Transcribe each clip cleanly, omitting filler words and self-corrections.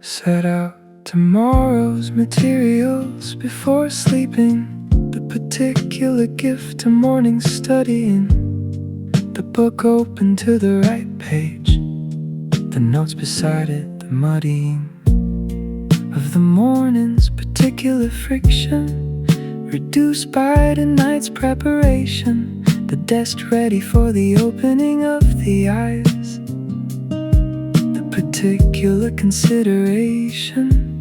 Set out tomorrow's materials before sleeping. The particular gift to morning studying. The book open to the right page. The notes beside it, the muddying of the morning's particular friction, reduced by tonight's preparation. The desk ready for the opening of the eyes. The particular consideration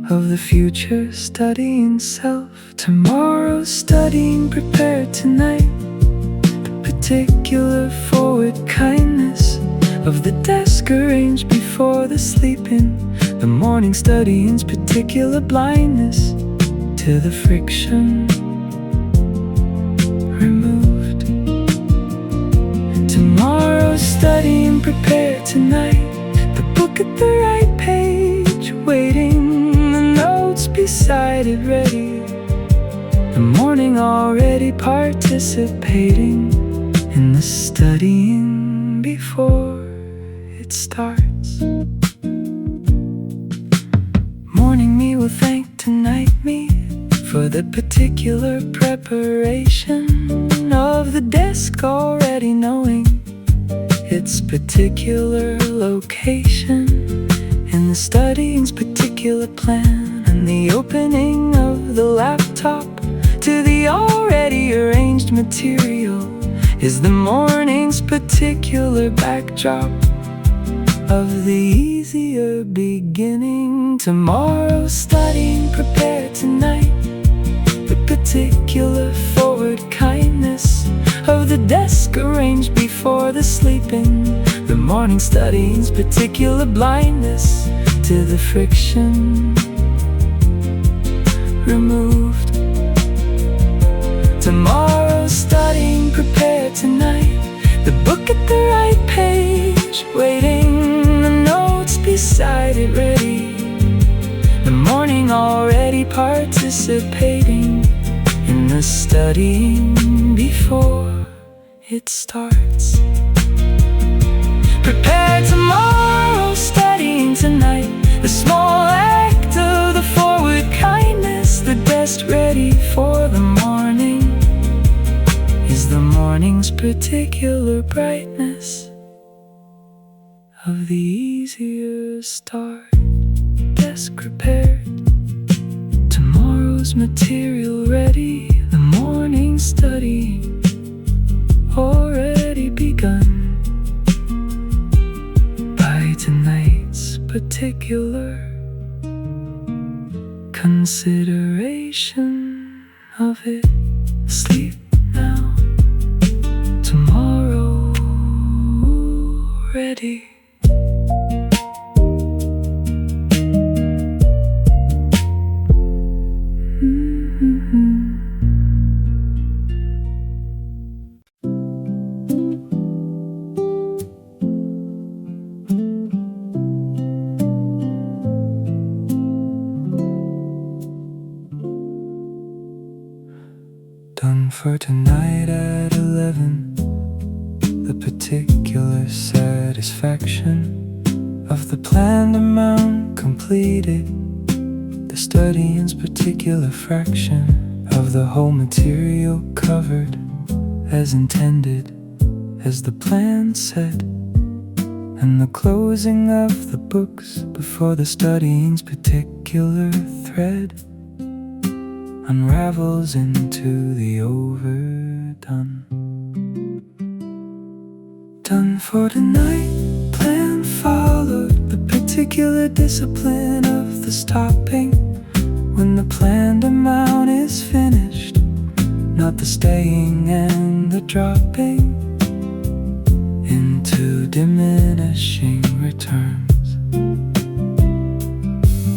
of the future studying self. Tomorrow's studying prepared tonight. The particular forward kindness of the desk arranged before the sleeping. The morning studying's particular blindness to the friction removed. Tomorrow's studying prepared tonight. The book at the right page waiting, the notes beside it ready. The morning already participating in the studying before it starts. Morning me will thank tonight me for the particular preparation of the desk already knowing its particular location in the studying's particular plan, and the opening of the laptop to the already arranged material is the morning's particular backdrop of the easier beginning. Tomorrow's studying prepared tonight. The particular forward kindness of the desk arranged before the sleeping. The morning studying's particular blindness to the friction removed. Tomorrow's studying prepared tonight. The book at the right page waiting, the notes beside it ready. The morning already participating in the studying before it starts. Prepare tomorrow, studying tonight. The small act of the forward kindness, the desk ready for the morning, is the morning's particular brightness of the easier start. Desk prepared, tomorrow's material ready. The morning study already begun by tonight's particular consideration of it. Sleep now, tomorrow ready. Done for tonight at 11. The particular satisfaction of the planned amount completed. The studying's particular fraction of the whole material covered as intended, as the plan said. And the closing of the books before the studying's particular thread unravels into the overdone. Done for tonight, plan followed the particular discipline of the stopping when the planned amount is finished, not the staying and the dropping into diminishing returns.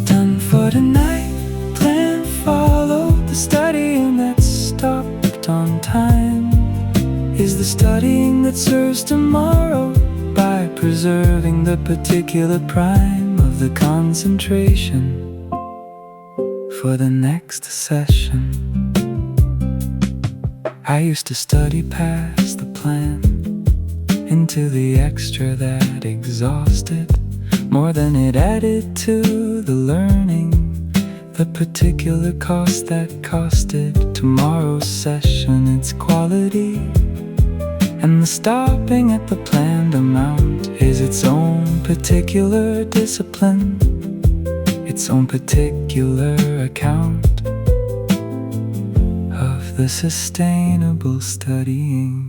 Done for tonight, plan followed the studying that stopped on time, is the studying that serves tomorrow by preserving the particular prime of the concentration for the next session. I used to study past the plan into the extra that exhausted more than it added to the learning. The particular cost that costed tomorrow's session its quality, and the stopping at the planned amount is its own particular discipline, its own particular account of the sustainable studying.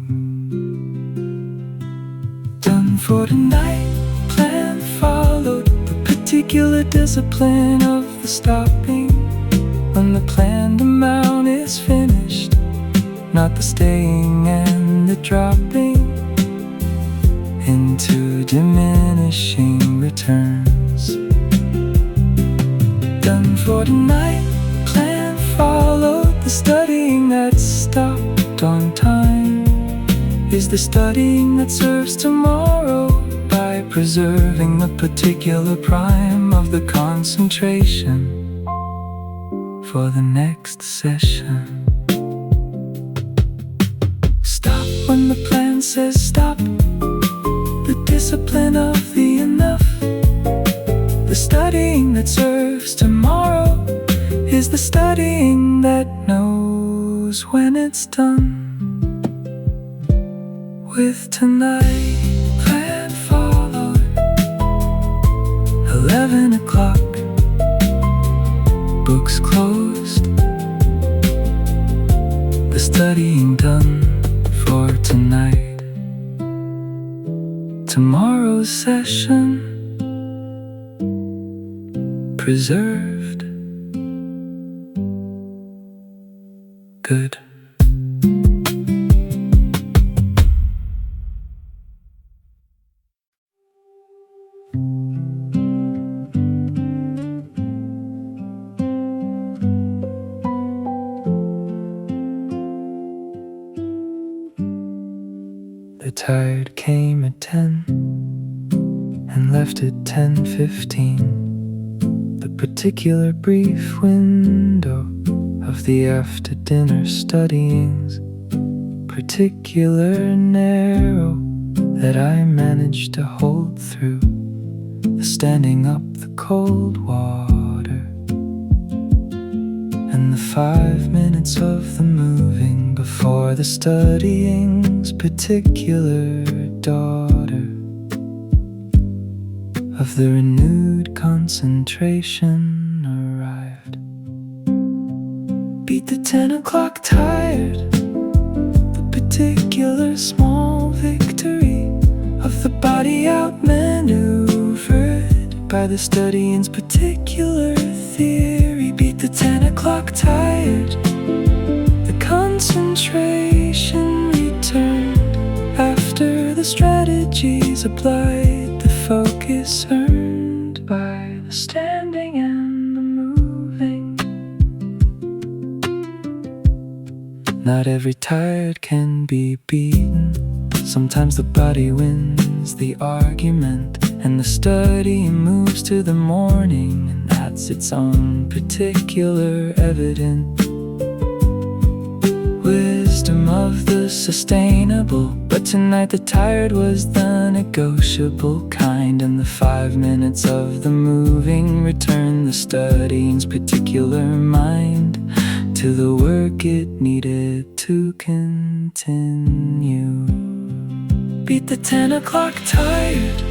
Done for tonight, plan followed, the particular discipline of the stopping when the planned amount is finished, not the staying and the dropping into diminishing returns. Done for tonight, plan followed, the studying that stopped on time is the studying that serves tomorrow by preserving the particular prime of the concentration for the next session. Stop when the plan says stop, the discipline of the enough. The studying that serves tomorrow is the studying that knows when it's done. With tonight, plan followed, 11 o'clock, books closed, the studying done for tonight. Tomorrow's session preserved. Good. The tide came at 10 and left at 10:15. The particular brief window of the after-dinner studyings, particular narrow, that I managed to hold through the standing up the cold water and the 5 minutes of the moving before the studying's particular daughter of the renewed concentration arrived. Beat the 10 o'clock tired, the particular small victory of the body outmaneuvered by the studying's particular theory. Beat the 10 o'clock tired, the concentration returned after the strategies applied, the focus earned by the standing and the moving. Not every tired can be beaten. Sometimes the body wins the argument and the study moves to the morning, and that's its own particular evident wisdom of the sustainable. But tonight the tired was the negotiable kind, and the 5 minutes of the moving returned the studying's particular mind to the work it needed to continue. Beat the 10 o'clock tired,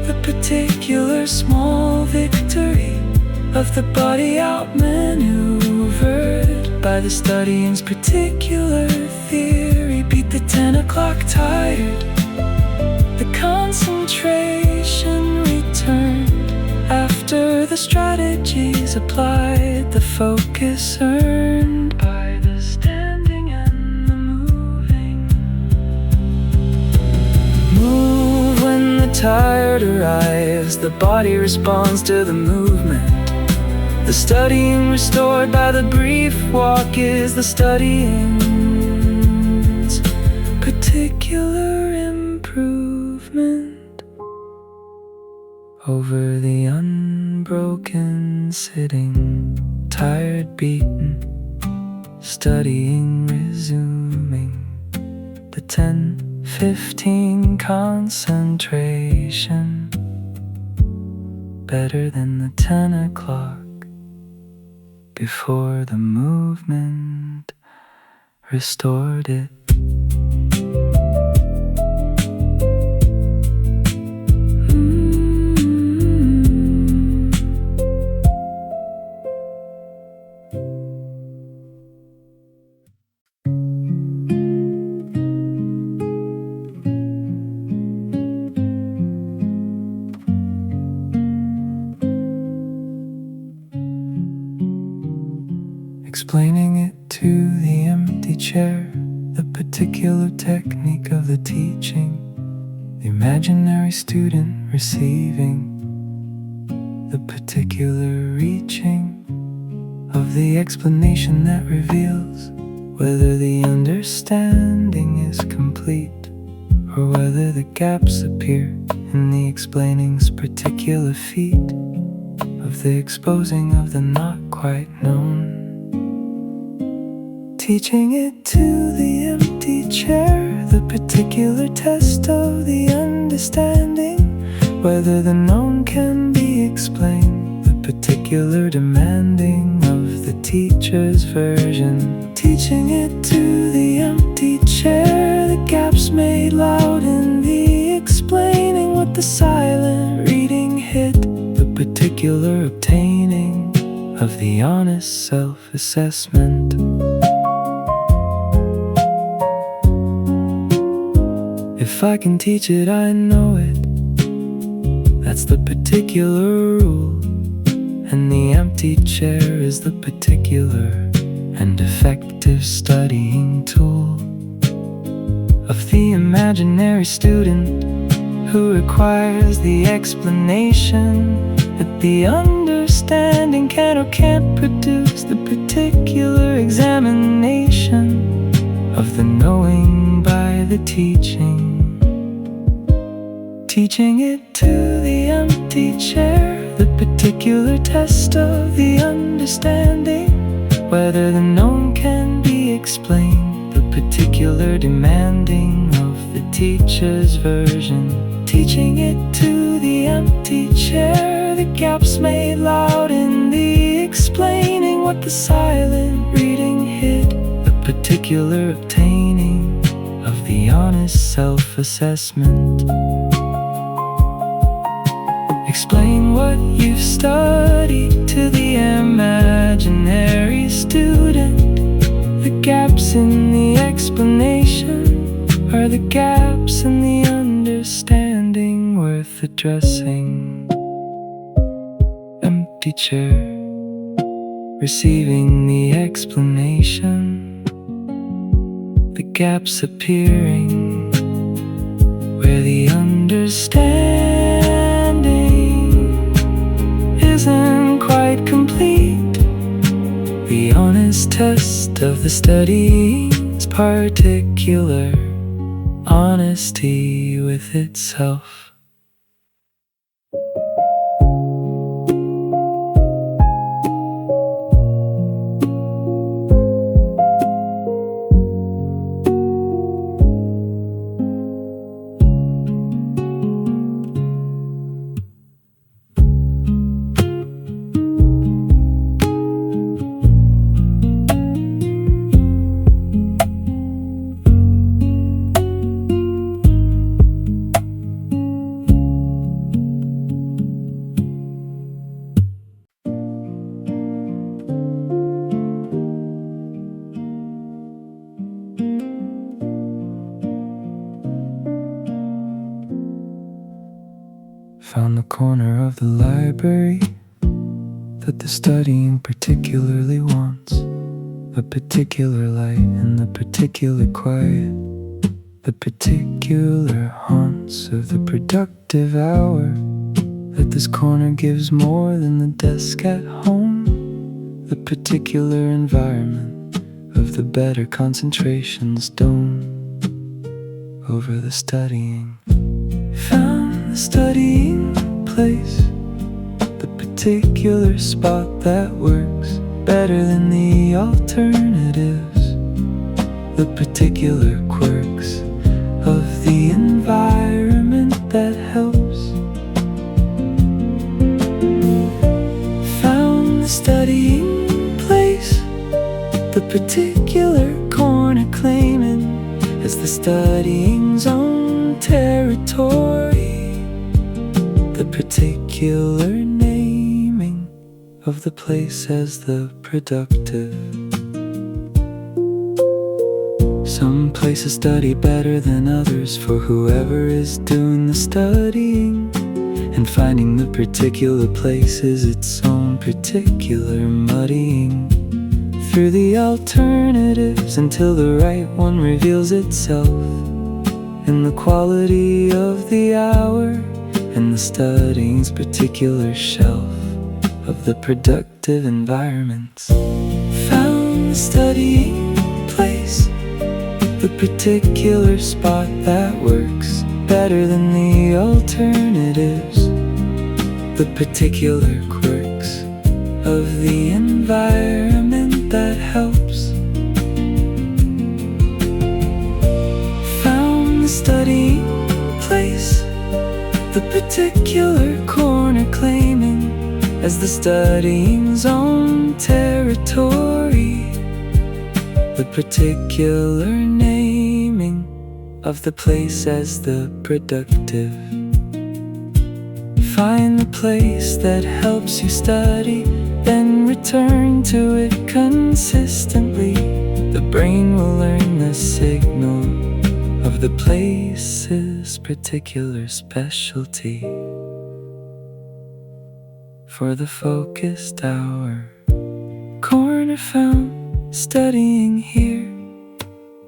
the particular small victory of the body outmaneuvered by the studying's particular theory. Beat the 10 o'clock tired, the concentration returned after the strategies applied, the focus earned by the standing and the moving. Move when the tired arrives, the body responds to the movement. The studying restored by the brief walk is the studying's particular improvement over the unbroken sitting, tired beaten, studying resuming the 10-15 concentration better than the 10 o'clock before the movement restored it. Explaining it to the empty chair, the particular technique of the teaching, the imaginary student receiving, the particular reaching of the explanation that reveals whether the understanding is complete or whether the gaps appear in the explaining's particular feat of the exposing of the not quite known. Teaching it to the empty chair, the particular test of the understanding, whether the known can be explained, the particular demanding of the teacher's version. Teaching it to the empty chair, the gaps made loud in the explaining, what the silent reading hid, the particular obtaining of the honest self-assessment. If I can teach it, I know it. That's the particular rule. And the empty chair is the particular and effective studying tool of the imaginary student who requires the explanation that the understanding can or can't produce, the particular examination of the knowing by the teaching. Teaching it to the empty chair, the particular test of the understanding, whether the known can be explained, the particular demanding of the teacher's version. Teaching it to the empty chair, the gaps made loud in the explaining, what the silent reading hid, the particular obtaining of the honest self-assessment. Explain what you've studied to the imaginary student. The gaps in the explanation are the gaps in the understanding worth addressing. Empty chair, receiving the explanation. The gaps appearing where the understanding isn't quite complete. The honest test of the study's particular honesty with itself. Found the corner of the library that the studying particularly wants, the particular light and the particular quiet, the particular haunts of the productive hour, that this corner gives more than the desk at home, the particular environment of the better concentration's dome over the studying. Found the studying place, the particular spot that works better than the alternatives, the particular quirks of the environment that helps studying place, the particular corner claiming as the studying zone territory, the particular naming of the place as the productive. Some places study better than others for whoever is doing the studying, and finding the particular place is its own particular muddying through the alternatives until the right one reveals itself in the quality of the hour and the studying's particular shelf of the productive environments. Found the studying place, the particular spot that works better than the alternatives, the particular quirks of the environment that helps. Found the studying place, the particular corner claiming as the studying zone territory, the particular naming of the place as the productive. Find the place that helps you study, then return to it consistently. The brain will learn the signal of the place's particular specialty. For the focused hour, corner found, studying here,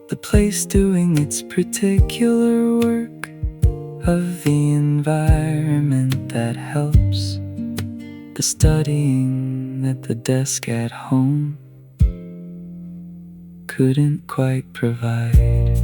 the place doing its particular work of the environment that helps, the studying that the desk at home couldn't quite provide.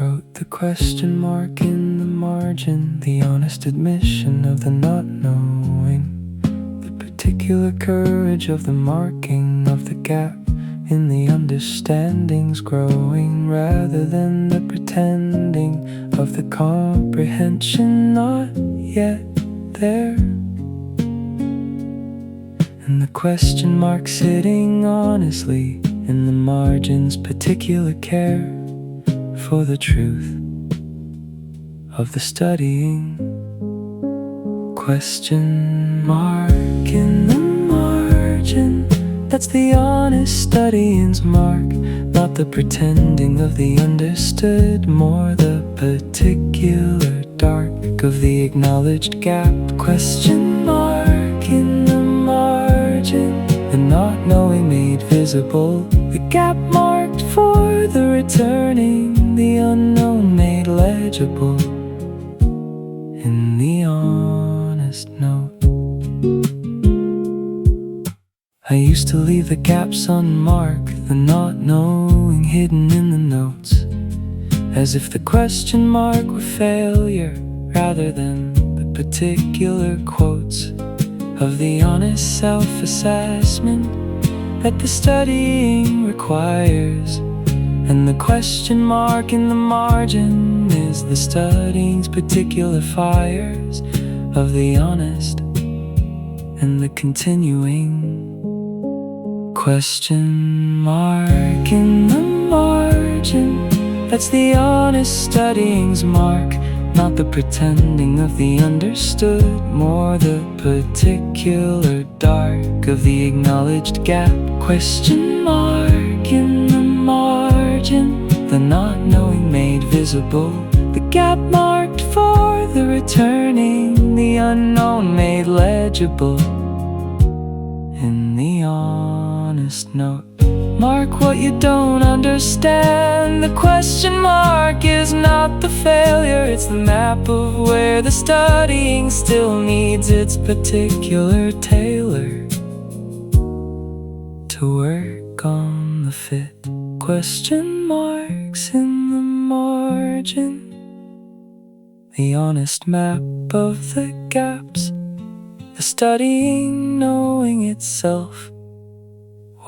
Wrote the question mark in the margin, the honest admission of the not knowing, the particular courage of the marking of the gap in the understandings growing, rather than the pretending of the comprehension not yet there. And the question mark sitting honestly in the margin's particular care for the truth of the studying. Question mark in the margin, that's the honest studying's mark, not the pretending of the understood, more the particular dark of the acknowledged gap. Question mark in the margin, the not knowing made visible, the gap marked for the returning, the unknown made legible in the honest note. I used to leave the gaps unmarked, the not knowing hidden in the notes, as if the question mark were failure rather than the particular quotes of the honest self-assessment that the studying requires. And the question mark in the margin is the studying's particular fires of the honest and the continuing. Question mark in the margin, that's the honest studying's mark, not the pretending of the understood, more the particular dark of the acknowledged gap. Question mark in the margin, the not knowing made visible, the gap marked for the returning, the unknown made legible in the honest note. Mark what you don't understand. The question mark is not the failure, it's the map of where the studying still needs its particular tailor to work. check on the fit. Question marks in the margin. The honest map of the gaps. The studying knowing itself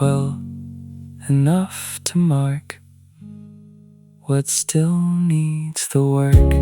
well enough to mark what still needs the work.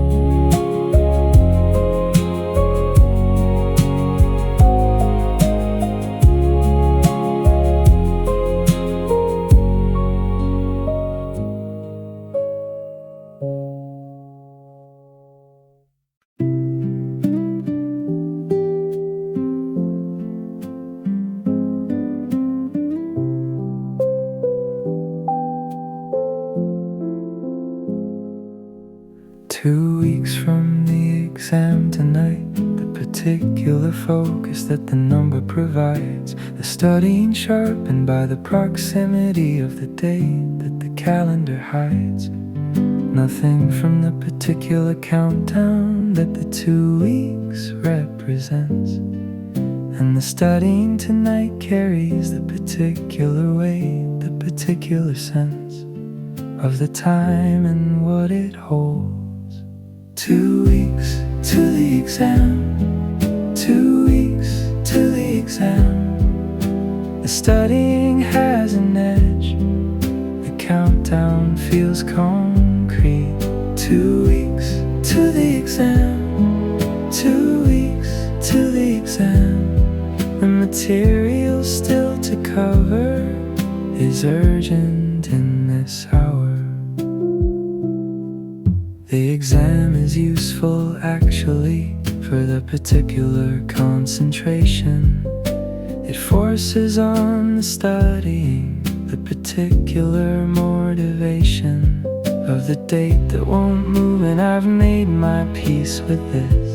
2 weeks from the exam tonight, the particular focus that the number provides, the studying sharpened by the proximity of the date that the calendar hides. Nothing from the particular countdown that the 2 weeks represents. And the studying tonight carries the particular weight, the particular sense of the time and what it holds. 2 weeks to the exam, 2 weeks to the exam. The studying has an edge, the countdown feels concrete. 2 weeks to the exam, 2 weeks to the exam. The material still to cover is urgent in this hour. The exam is useful actually for the particular concentration. It forces on the studying, the particular motivation of the date that won't move, and I've made my peace with this.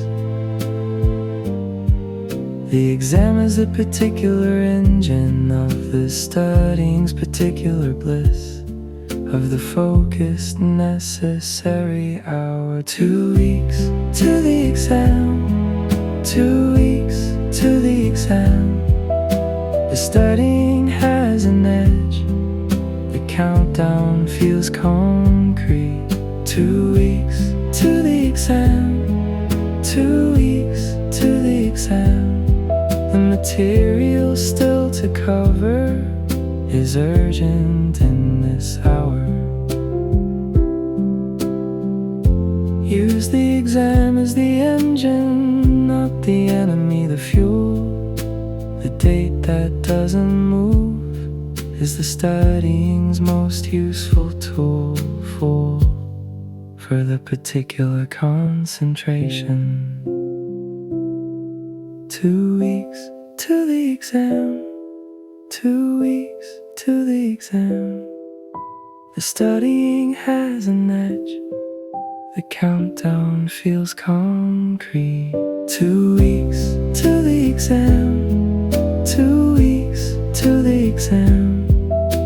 The exam is the particular engine of the studying's particular bliss, of the focused necessary hour. 2 weeks to the exam, 2 weeks to the exam. The studying has an edge, the countdown feels concrete. 2 weeks to the exam, 2 weeks to the exam. The material still to cover is urgent in this hour. Use the exam as the engine, not the enemy, the fuel. The date that doesn't move is the studying's most useful tool for the particular concentration. 2 weeks to the exam, 2 weeks to the exam. The studying has an edge, the countdown feels concrete. 2 weeks to the exam, 2 weeks to the exam.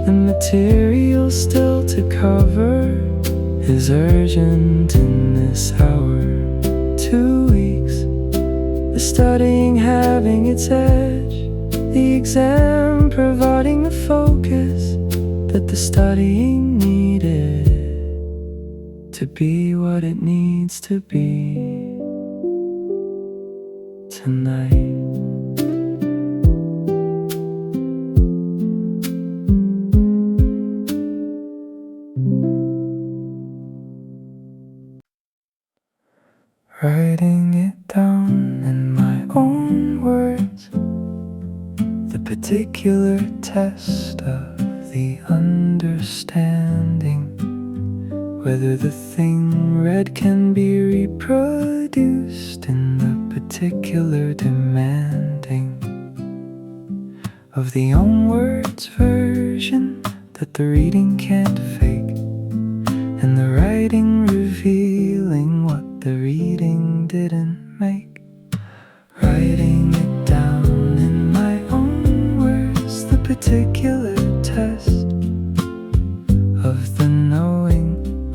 The material still to cover is urgent in this hour. 2 weeks, the studying having its edge, the exam providing the focus that the studying needed to be what it needs to be tonight. Writing it down in my own words, the particular test of the understanding whether the thing read can be reproduced in the particular demanding of the onwards version that the reading can't fake, and the writing revealing what the reading didn't make. Writing it down in my own words, the particular test of the knowing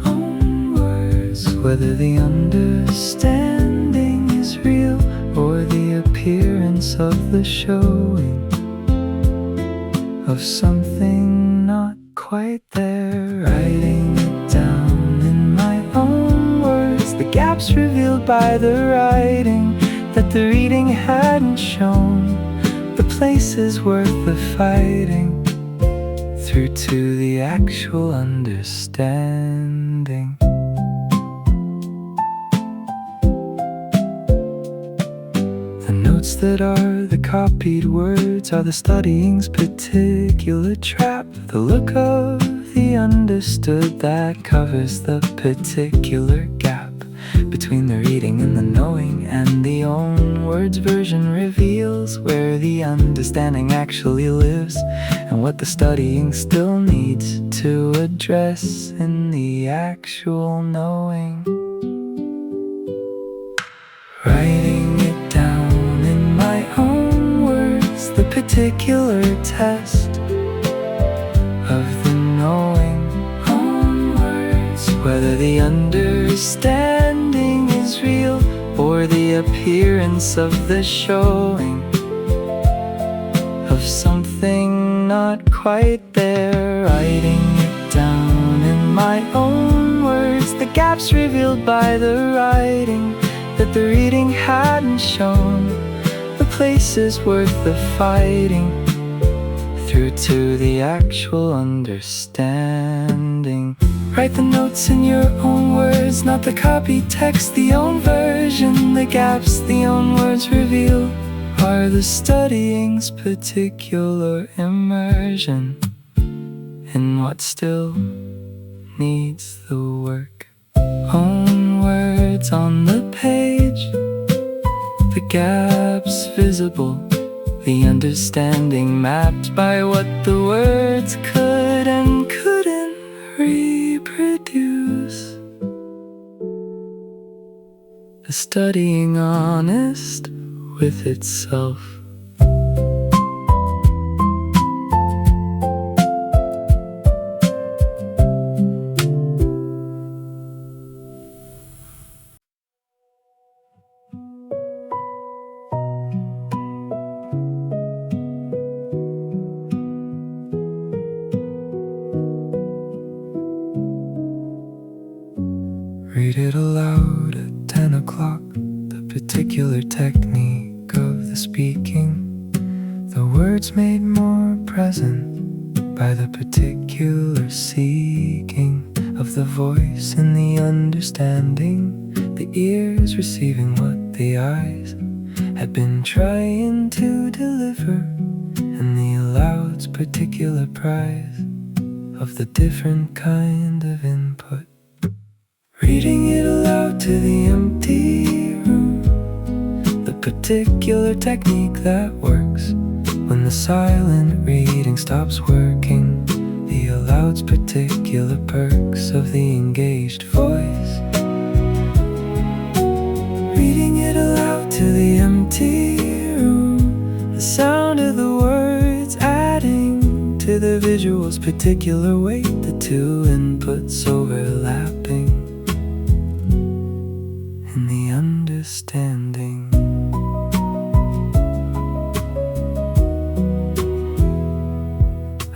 onwards, whether the understanding is real or the appearance of the showing of something quite there. Writing it down in my own words, the gaps revealed by the writing that the reading hadn't shown, the places worth the fighting, through to the actual understanding. The notes that are the copied words are the studying's particular trap, the look of the understood that covers the particular gap between the reading and the knowing, and the own words version reveals where the understanding actually lives and what the studying still needs to address in the actual knowing. Writing it down in my own words, the particular test of the knowing. Own words, whether the understanding is real or the appearance of the showing of something not quite there. Writing it down in my own words, the gaps revealed by the writing that the reading hadn't shown, the places worth the fighting, through to the actual understanding. Write the notes in your own words, not the copied text, the own version. The gaps the own words reveal are the studying's particular immersion in what still needs the work. Own words on the page, the gaps visible, the understanding mapped by what the words could and couldn't reproduce. The studying honest with itself. Read it aloud at 10 o'clock, the particular technique of the speaking, the words made more present by the particular seeking of the voice in the understanding, the ears receiving what the eyes had been trying to deliver, and the aloud's particular prize of the different kind of input. Reading it aloud to the empty room, the particular technique that works when the silent reading stops working, the aloud's particular perks of the engaged voice. Reading it aloud to the empty room, the sound of the words adding to the visual's particular weight, the two inputs overlapping in the understanding.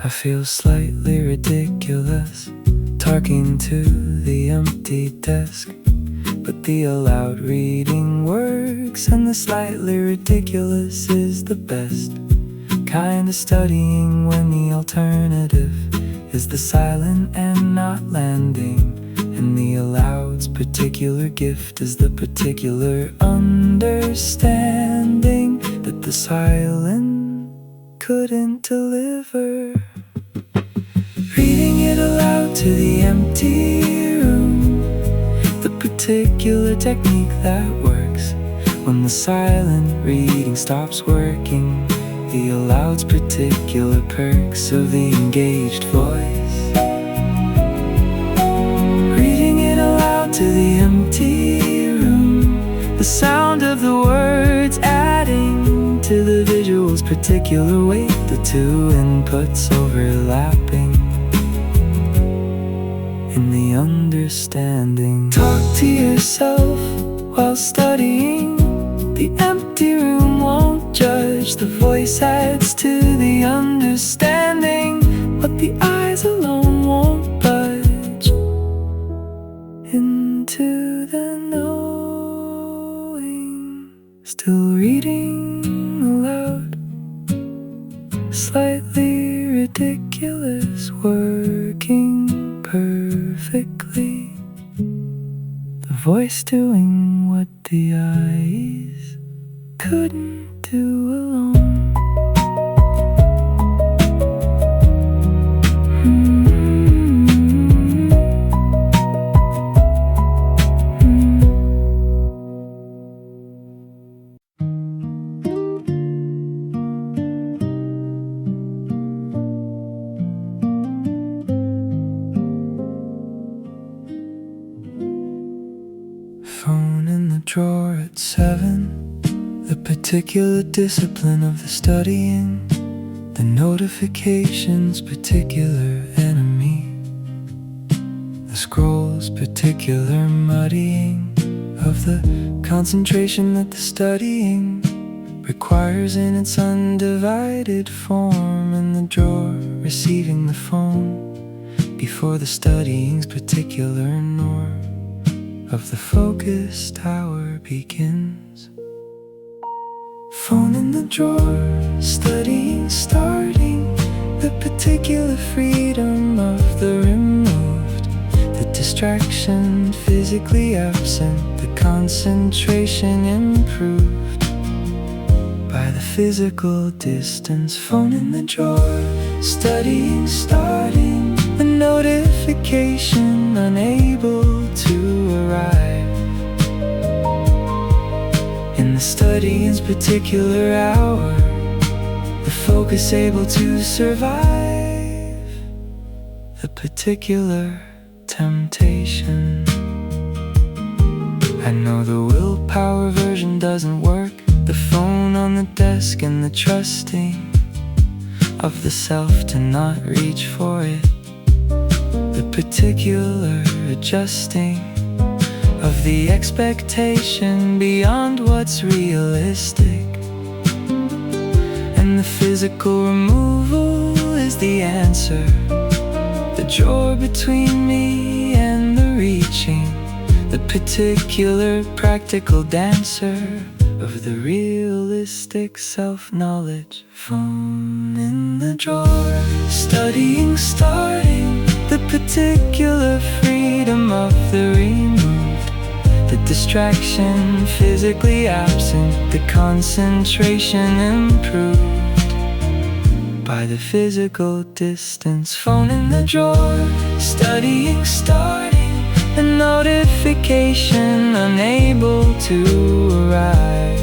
I feel slightly ridiculous talking to the empty desk, but the aloud reading works, and the slightly ridiculous is the best kind of studying when the alternative is the silent and not landing. And the aloud's particular gift is the particular understanding that the silent couldn't deliver. Reading it aloud to the empty room, the particular technique that works when the silent reading stops working, the aloud's particular perks of the engaged voice. To the empty room, the sound of the words adding to the visual's particular weight, the two inputs overlapping in the understanding. Talk to yourself while studying. The empty room won't judge, the voice adds to the understanding, but the eyes alone slightly ridiculous, working perfectly. The voice doing what the eyes couldn't do alone. Phone in the drawer at 7. The particular discipline of the studying. The notifications, particular enemy. The scrolls, particular muddying of the concentration that the studying requires in its undivided form. In the drawer, receiving the phone before the studying's particular norm of the focused hour begins. Phone in the drawer, studying, starting. The particular freedom of the removed. The distraction physically absent. The concentration improved by the physical distance. Phone in the drawer, studying, starting. The notification unable to arrive in the studying's particular hour. The focus able to survive the particular temptation. I know the willpower version doesn't work. The phone on the desk and the trusting of the self to not reach for it. The particular adjusting of the expectation beyond what's realistic. And the physical removal is the answer. The drawer between me and the reaching. The particular practical dancer of the realistic self-knowledge. Phone in the drawer, studying, starting. The particular freedom of the removed. The distraction physically absent. The concentration improved by the physical distance. Phone in the drawer, studying, starting. The notification unable to arrive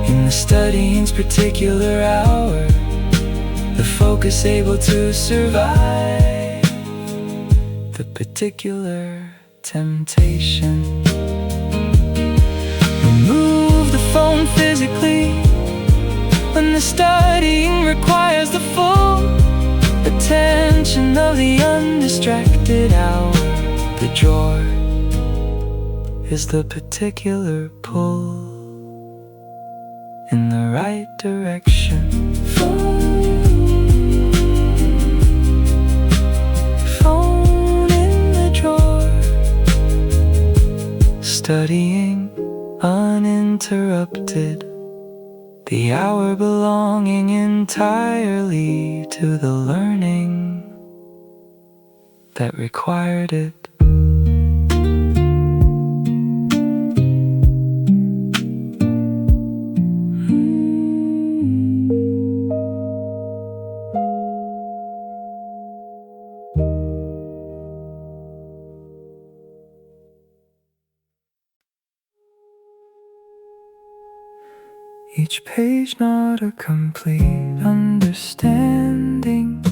in the studying's particular hour. The focus able to survive the particular temptation. Remove the phone physically when the studying requires the full attention of the undistracted hour. The drawer is the particular pull in the right direction. Phone in the drawer, studying uninterrupted. The hour belonging entirely to the learning that required it. Each page not a complete understanding,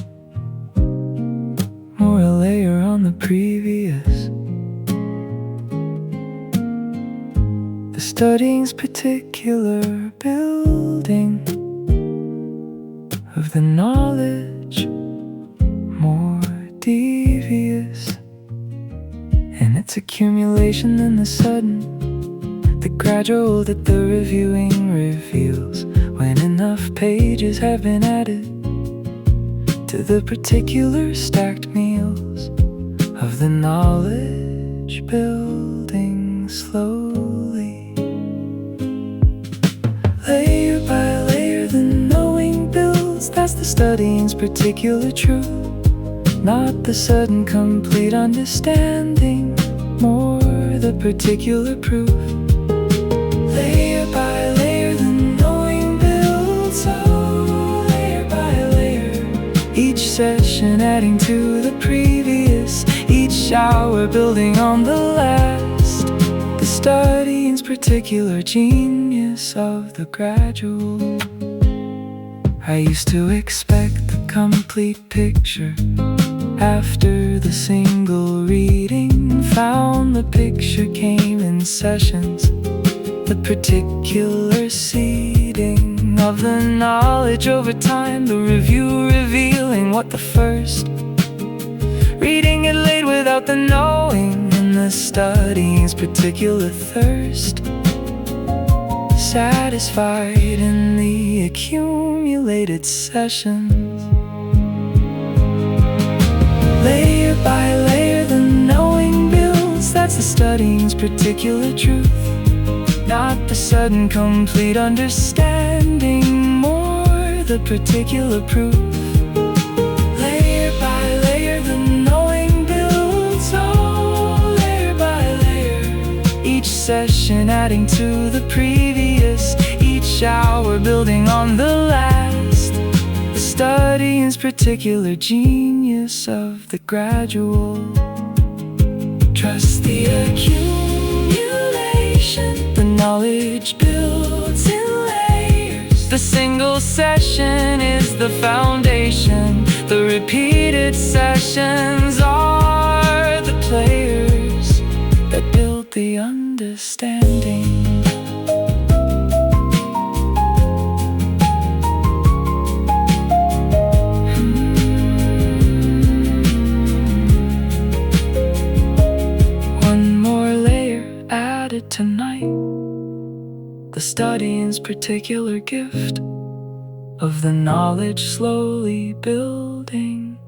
more a layer on the previous. The studying's particular building of the knowledge more devious, and its accumulation and the sudden, the gradual that the reviewing reveals, when enough pages have been added to the particular stacked meals of the knowledge building slowly. Layer by layer the knowledge builds, that's the studying's particular truth. Not the sudden complete understanding, more the particular proof. Layer by layer the knowing builds, oh, layer by layer. Each session adding to the previous, each hour building on the last. The studying's particular genius of the gradual. I used to expect the complete picture after the single reading. Found the picture came in sessions, the particular seeding of the knowledge over time, the review revealing what the first reading it laid without the knowing, and the studying's particular thirst satisfied in the accumulated sessions. Layer by layer the knowing builds, that's the studying's particular truth. Not the sudden complete understanding, more the particular proof. Layer by layer the knowing builds, oh, layer by layer. Each session adding to the previous, each hour building on the last. The studying's particular genius of the gradual. Trust the accumulation, the knowledge builds in layers. The single session is the foundation, the repeated sessions are the players that build the understanding. Tonight, the studying's particular gift of the knowledge slowly building,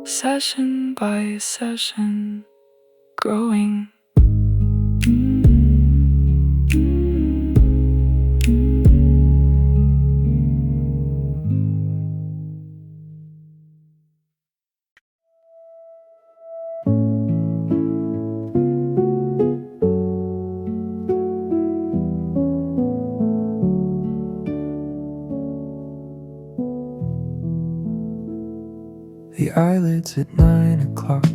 session by session, growing. The eyelids at 9 o'clock,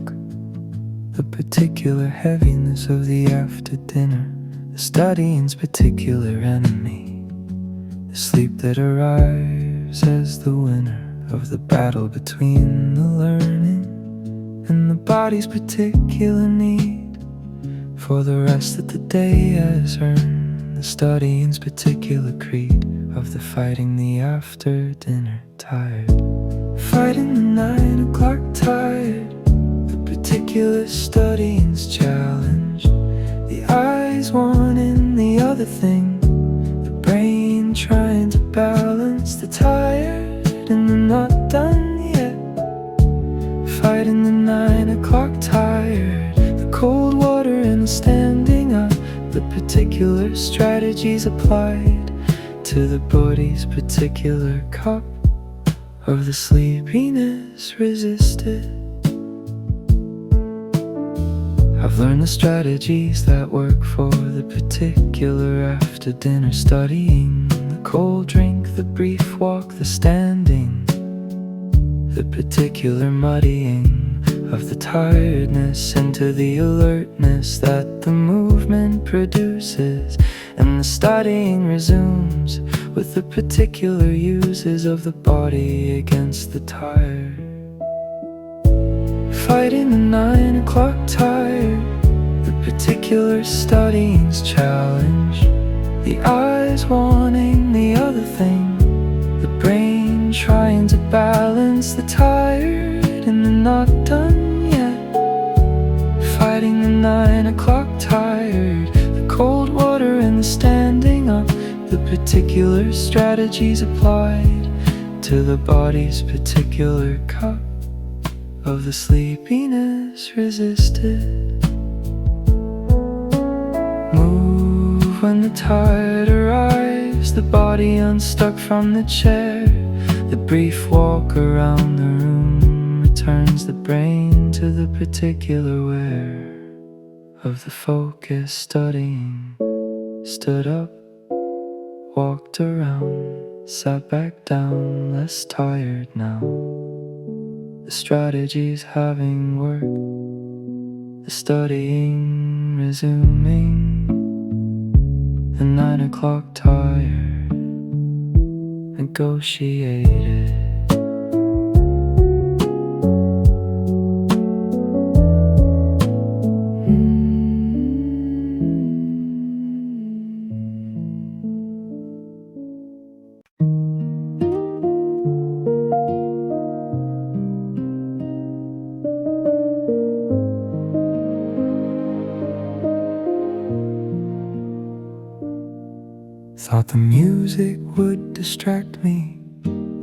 the particular heaviness of the after dinner, the studying's particular enemy, the sleep that arrives as the winner of the battle between the learning and the body's particular need for the rest that the day has earned, the studying's particular creed of the fighting the after dinner tired. Fighting the 9 o'clock tired, the particular studying's challenge. The eyes wanting the other thing, the brain trying to balance the tired and the not done yet. Fighting the 9 o'clock tired, the cold water and the standing up, the particular strategies applied to the body's particular cup of the sleepiness resisted. I've learned the strategies that work for the particular after dinner studying, the cold drink, the brief walk, the standing, the particular muddying of the tiredness into the alertness that the movement produces, and the studying resumes with the particular uses of the body against the tired. Fighting the 9 o'clock tired, the particular studying's challenge. The eyes wanting the other thing, the brain trying to balance the tired and the not done yet. Fighting the 9 o'clock tired, the cold water and the standing up, the particular strategies applied to the body's particular cup of the sleepiness resisted. Move when the tide arrives, the body unstuck from the chair, The brief walk around the room returns the brain to the particular where of the focus studying. Stood up, walked around, sat back down, less tired now. The strategy's having worked, the studying resuming. The 9 o'clock tired, negotiated. Thought the music would distract me,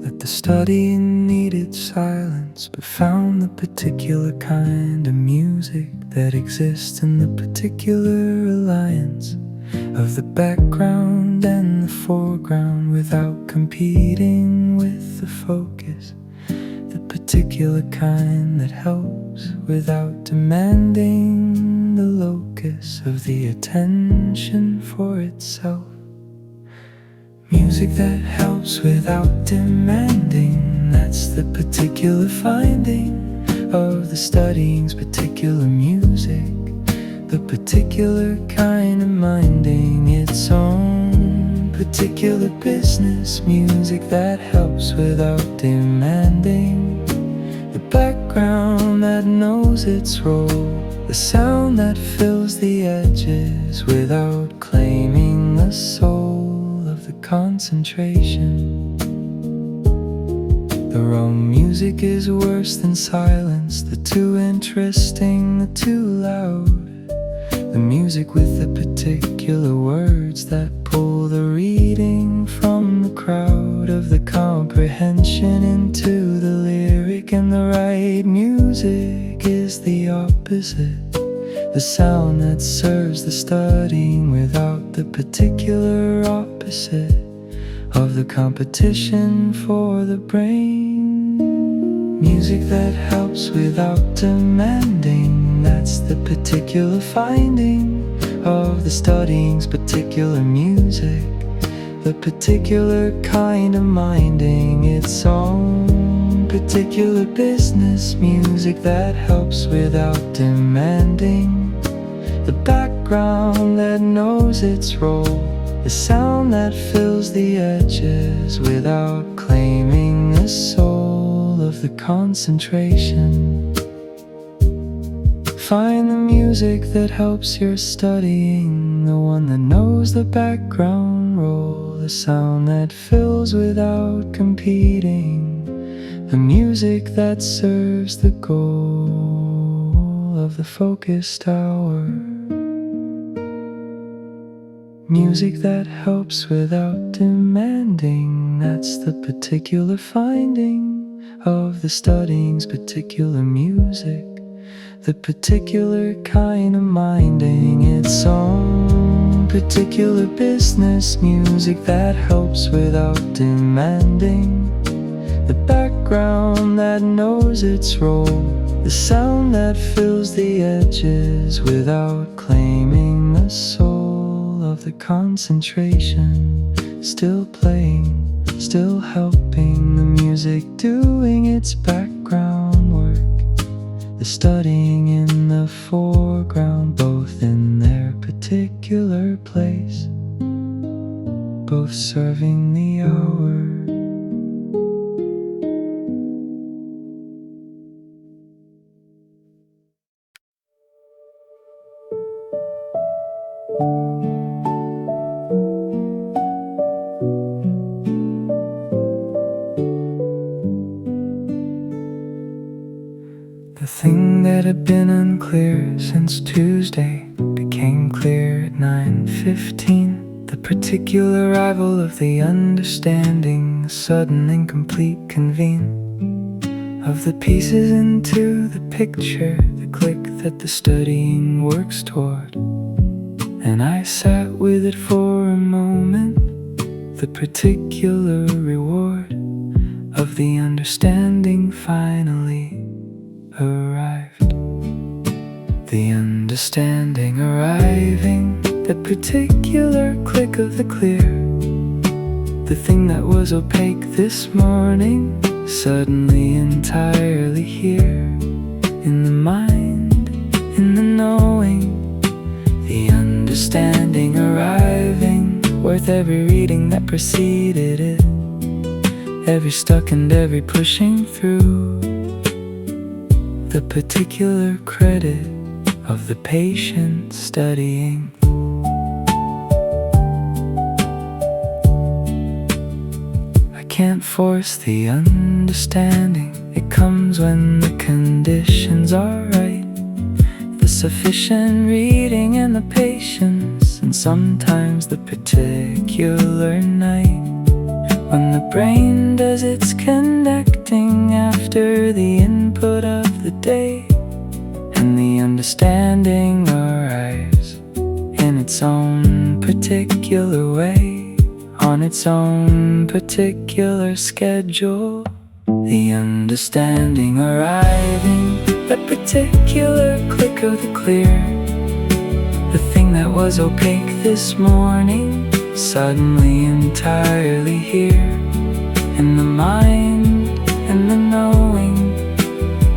that the studying needed silence, but found the particular kind of music that exists in the particular alliance of the background and the foreground without competing with the focus. The particular kind that helps without demanding the locus of the attention for itself. Music that helps without demanding, that's the particular finding of the studying's particular music. The particular kind of minding its own particular business. Music that helps without demanding the background that knows its role. The sound that fills the edges without claiming the soul. The concentration. The wrong music is worse than silence, the too interesting, the too loud. The music with the particular words that pull the reading from the crowd of the comprehension into the lyric. And the right music is the opposite, the sound that serves the studying without the particular opposite of the competition for the brain. Music that helps without demanding, that's the particular finding of the studying's particular music. The particular kind of minding its own particular business. Music that helps without demanding the background that knows its role. The sound that fills the edges without claiming the soul of the concentration. Find the music that helps your studying, the one that knows the background role. The sound that fills without competing, the music that serves the goal of the focused hour. Music that helps without demanding, that's the particular finding of the studying's particular music. The particular kind of minding its own particular business. Music that helps without demanding the background that knows its role. The sound that fills the edges without claiming the soul of the concentration. Still playing, still helping, the music doing its background work. The studying in the foreground, both in their particular place, both serving the hour. The thing that had been unclear since Tuesday became clear at 9:15. The particular arrival of the understanding, the sudden and complete convene of the pieces into the picture, the click that the studying works toward. And I sat with it for a moment, the particular reward of the understanding finally arrived. The understanding arriving, that particular click of the clear. The thing that was opaque this morning, suddenly entirely here. In the mind, in the knowing, the understanding arriving, worth every reading that preceded it, every stuck and every pushing through. The particular credit of the patient studying. I can't force the understanding, it comes when the conditions are right. The sufficient reading and the patience, and sometimes the particular night, when the brain does its connecting after the input of the day, and the understanding arrives in its own particular way, on its own particular schedule. The understanding arriving, that particular click of the clear. The thing that was opaque this morning, suddenly entirely here. In the mind and the knowing,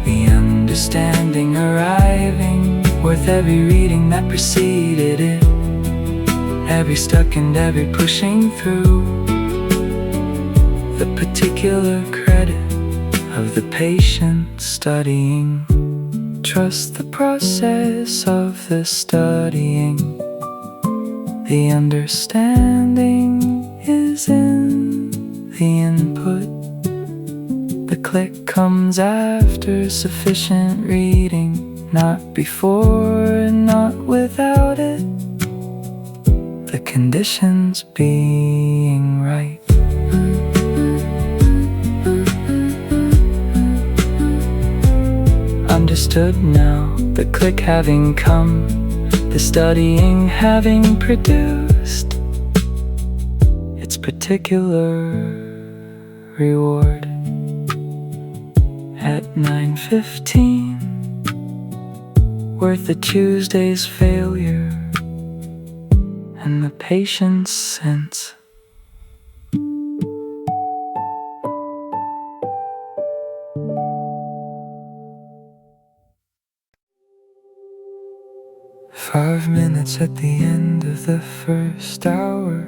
the understanding arriving, worth every reading that preceded it, every stuck and every pushing through. The particular credit of the patient studying. Trust the process of the studying. The understanding is in the input. The click comes after sufficient reading, not before, not without it. The conditions being right. Understood now, the click having come, the studying having produced its particular reward. At 9:15, worth a Tuesday's failure and the patient's sense. Five minutes at the end of the first hour.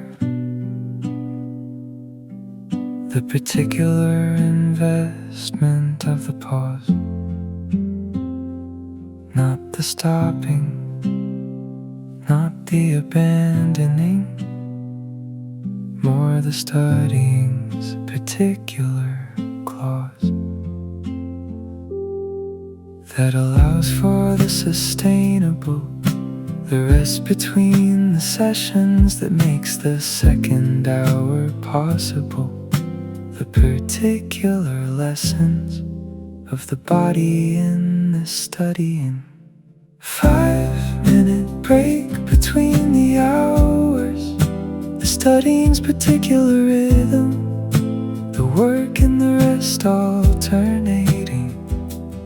The particular investment of the pause, not the stopping, not the abandoning, more the studying's particular clause that allows for the sustainable, the rest between the sessions that makes the second hour possible. The particular lessons of the body in the studying. 5-minute break between the hours, the studying's particular rhythm, the work and the rest alternating,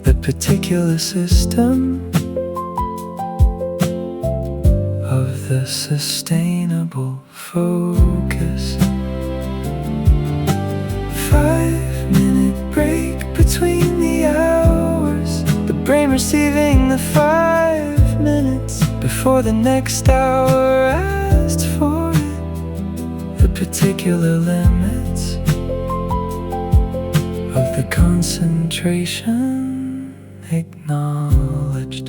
the particular system of the sustainable focus. 5-minute break between the hours, the brain receiving the 5 minutes before the next hour asked for it. The particular limits of the concentration acknowledged.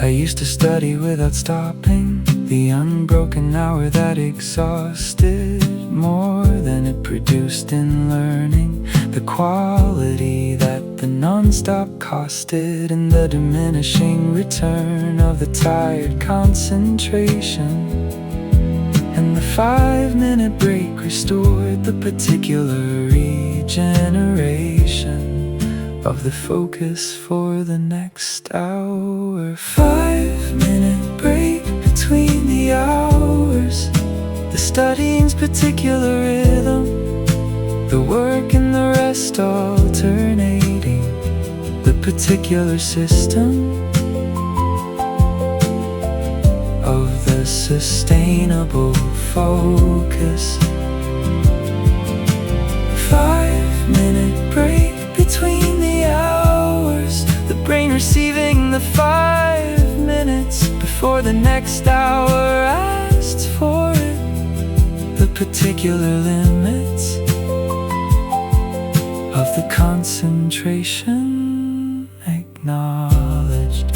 I used to study without stopping, the unbroken hour that exhausted more than it produced in learning, the quality that the non-stop costed, and the diminishing return of the tired concentration. And the 5-minute break restored the particular regeneration of the focus for the next hour. 5-minute break between the hours, the studying's particular rhythm, the work and the rest alternating, the particular system of the sustainable focus. 5-minute break between the hours, the brain receiving the 5 minutes before the next hour asks for it, the particular limits of the concentration acknowledged.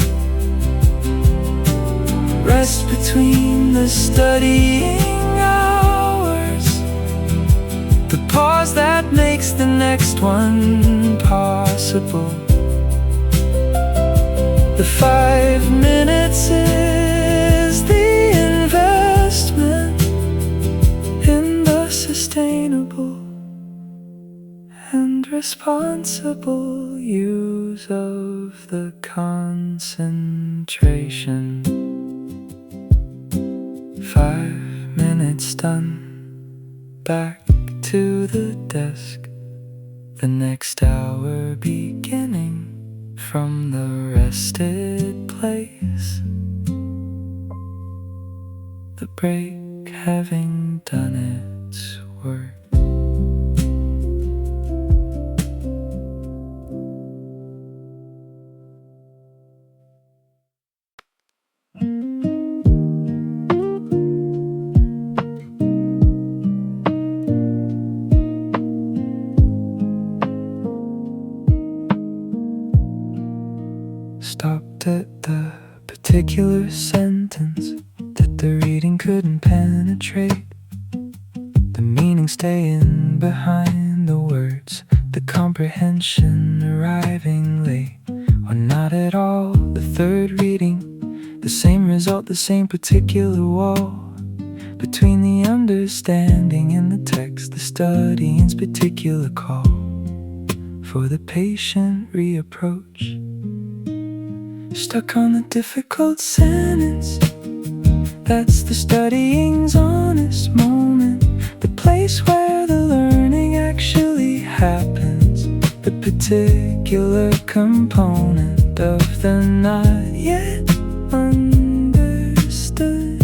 Rest between the studying hours, the pause that makes the next one possible. The 5 minutes is the investment in the sustainable and responsible use of the concentration. 5 minutes done, back to the desk, the next hour beginning from the rested place, the break having done its work. Stopped at the particular sentence that the reading couldn't penetrate, the meaning staying behind the words, the comprehension arriving late or not at all. The third reading, the same result, the same particular wall between the understanding and the text, the studying's particular call for the patient reapproach. Stuck on the difficult sentence, that's the studying's honest moment, the place where the learning actually happens, the particular component of the not yet understood.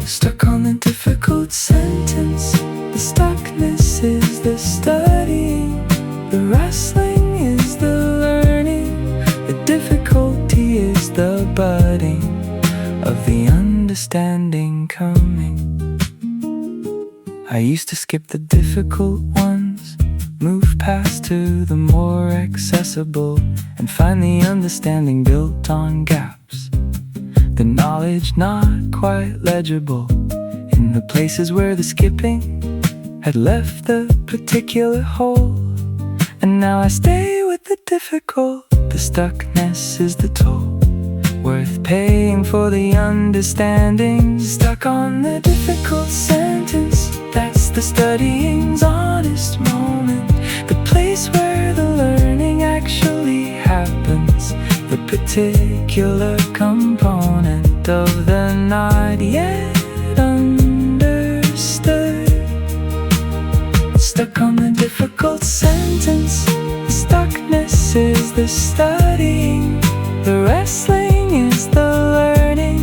Stuck on the difficult sentence, the stuckness is the studying, the wrestling is the learning, the difficulty is the budding of the understanding coming. I used to skip the difficult ones, move past to the more accessible, and find the understanding built on gaps, the knowledge not quite legible, in the places where the skipping had left the particular hole. And now I stay with the difficult, the stuckness is the toll worth paying for the understanding. Stuck on the difficult sentence, that's the studying's honest moment, the place where the learning actually happens, the particular component of the not yet understood. Stuck on the difficult sentence, the stuckness is the studying, the wrestling is the learning,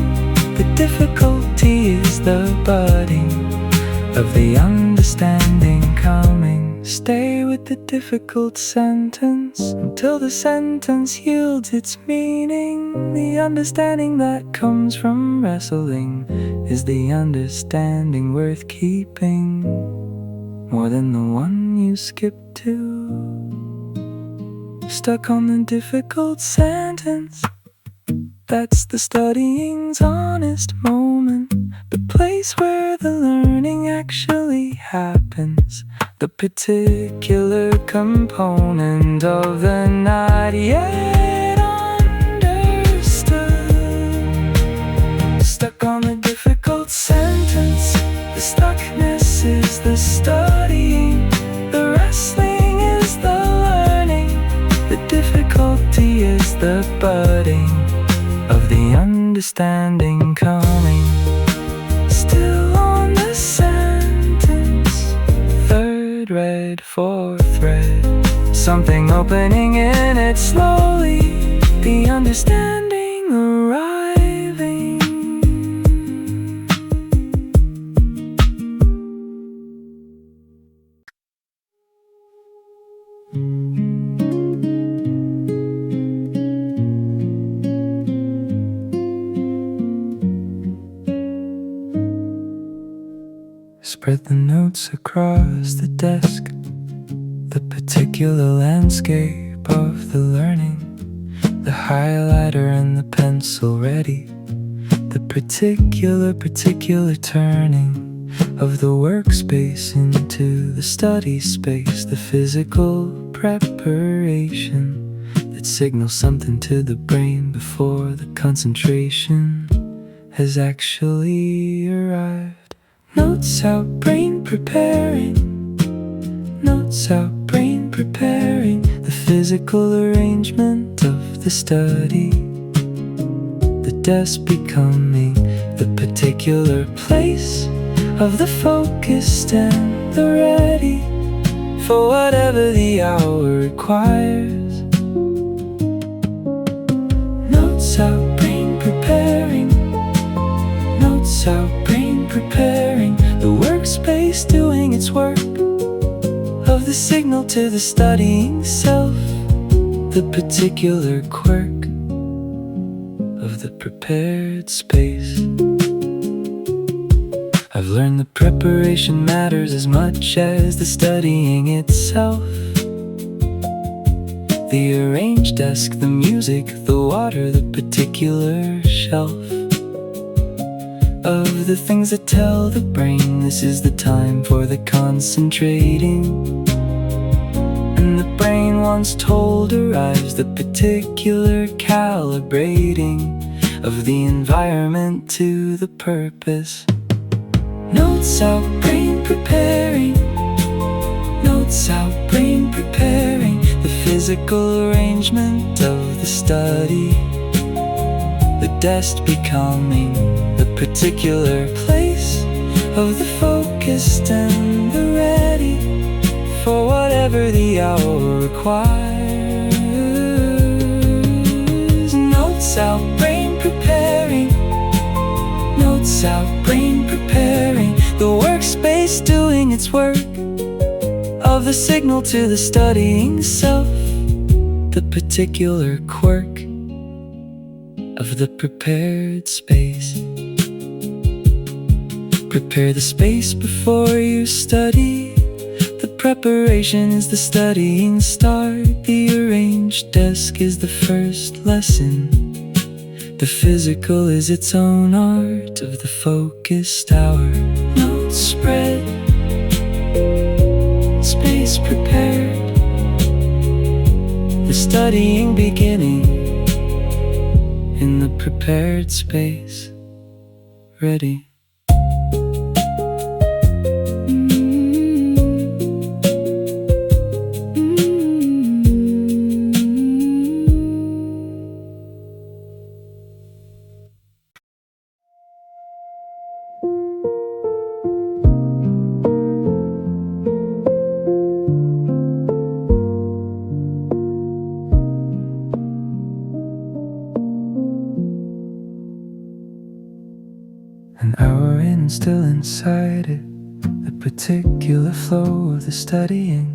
the difficulty is the budding of the understanding coming. Stay with the difficult sentence until the sentence yields its meaning. The understanding that comes from wrestling is the understanding worth keeping, more than the one you skip to. Stuck on the difficult sentence, that's the studying's honest moment, the place where the learning actually happens, the particular component of the not yet understood. Stuck on the difficult sentence, the stuckness is the studying, the wrestling is the learning, the difficulty is the budding of the understanding coming. Still on the sentence, third thread for thread, something opening in it slowly, the understanding arriving. Spread the notes across the desk, the particular landscape of the learning, the highlighter and the pencil ready, the particular turning of the workspace into the study space, the physical preparation that signals something to the brain before the concentration has actually arrived. Notes out, brain preparing. Notes out, brain preparing. The physical arrangement of the study, the desk becoming the particular place of the focused and the ready for whatever the hour requires. Notes out, brain preparing. Notes out, brain preparing. The workspace doing its work, of the signal to the studying self, the particular quirk of the prepared space. I've learned the preparation matters as much as the studying itself. The arranged desk, the music, the water, the particular shelf of the things that tell the brain this is the time for the concentrating. And the brain, once told, arrives the particular calibrating of the environment to the purpose. Notes out, brain preparing. Notes out, brain preparing. The physical arrangement of the study, the desk becoming the particular place of the focused and the ready for whatever the hour requires. Notes out, brain preparing. Notes out, brain preparing. The workspace doing its work, of the signal to the studying self, the particular quirk of the prepared space. Prepare the space before you study. The preparation is the studying start. The arranged desk is the first lesson. The physical is its own art of the focused hour. Notes spread, space prepared, the studying beginning in the prepared space, ready. An hour in and still inside it, the particular flow of the studying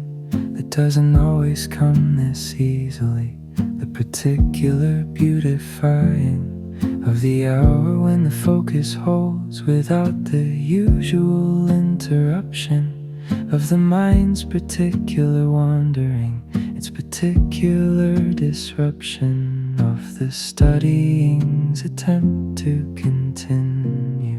that doesn't always come this easily, the particular beautifying of the hour when the focus holds without the usual interruption of the mind's particular wandering, its particular disruption of the studying's attempt to continue.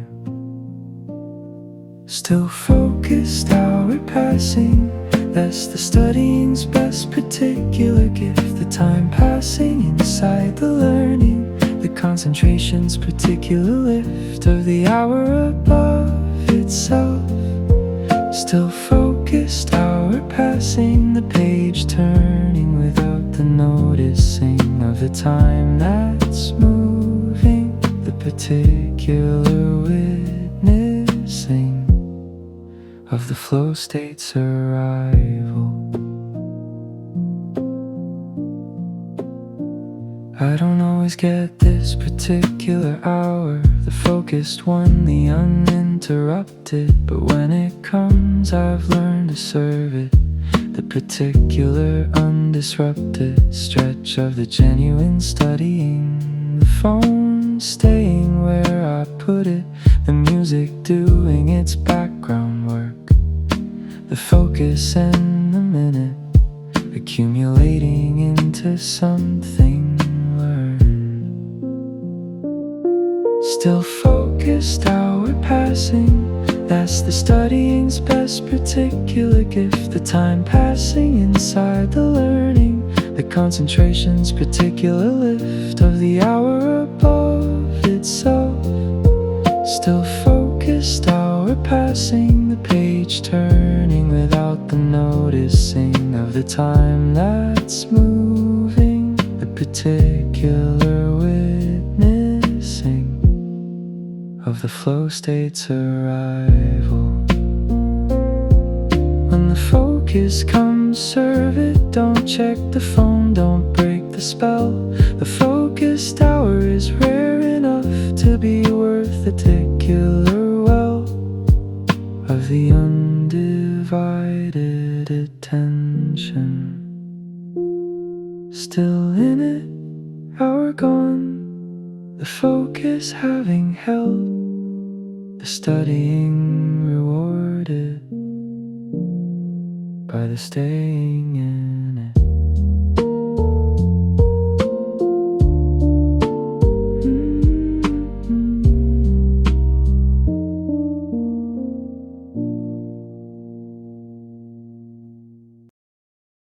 Still focused, hour passing, that's the studying's best particular gift. The time passing inside the learning, the concentration's particular lift of the hour above itself. Still focused, hour passing, the page turning without the noticing of the time that's moving, the particular witnessing of the flow state's arrival. I don't always get this particular hour, the focused one, the uninterrupted. But when it comes, I've learned to serve it, the particular undisrupted stretch of the genuine studying. The phone staying where I put it, the music doing its background work, the focus and the minute accumulating into something learned. Still focused, hour passing, that's the studying's best particular gift. The time passing inside the learning, the concentration's particular lift of the hour above itself. Still focused, hour passing, the page turning without the noticing of the time that's moving, the particular witnessing of the flow state's arrival. When the focus comes, serve it, don't check the phone, don't break the spell. The focused hour is rare enough to be worth the particular well of the undivided attention. Still in it, hour gone, the focus having held, the studying rewarded by the staying in.